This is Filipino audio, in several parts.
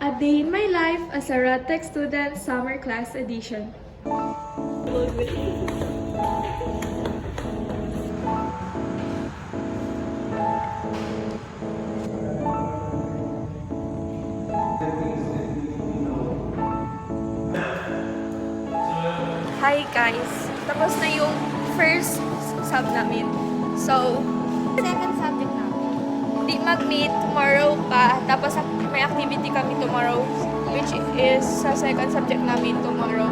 A Day in My Life as a RadTech Student Summer Class Edition. Hi guys! Tapos na yung first sub namin. So, Second subject namin. di mag-meet tomorrow pa. Tapos may activity kami tomorrow, which is sa second subject namin tomorrow.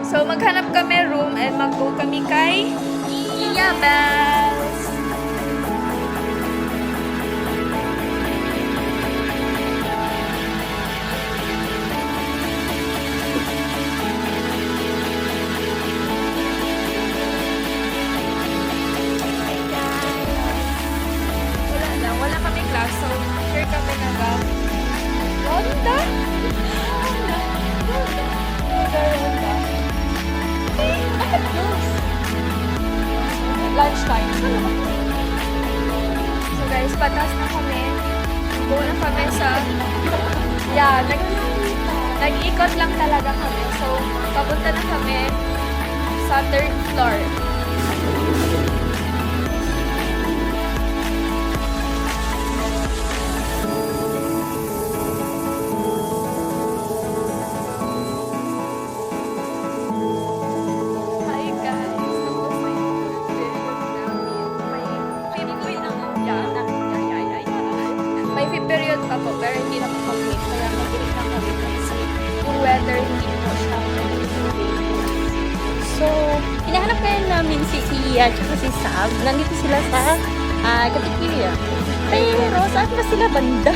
So, maghanap kami room and mag-go kami kay Iyabels! Wala kami class, so share kami ng Ronda? Ronda. Bakit close? Lunchtime. So guys, patas na kami. Go na kami sa... Yeah, nag-ikot lang talaga kami. So, papunta na kami sa third floor. May fifth period pa po, pero hindi na po mag-meet. Kaya mag-meet na kami kasi yung weather hindi po siya. So, hinahanap kayo namin si Iya at si Sab. Nandito sila sa cafeteria. Pero, saan ba sila banda?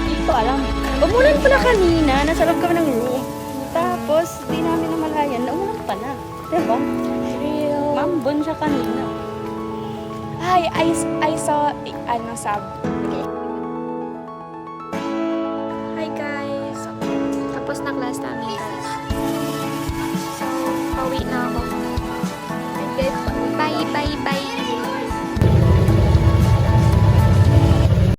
Hindi ko alam. Umulan pala kanina. Nasa loob kami ng room. Tapos, di namin namalayan. Umulan pala. Diba? Real. Mambon siya kanina. Hi, I saw, Sab. Hi guys! Tapos na class namin guys. So, pauwi na ako.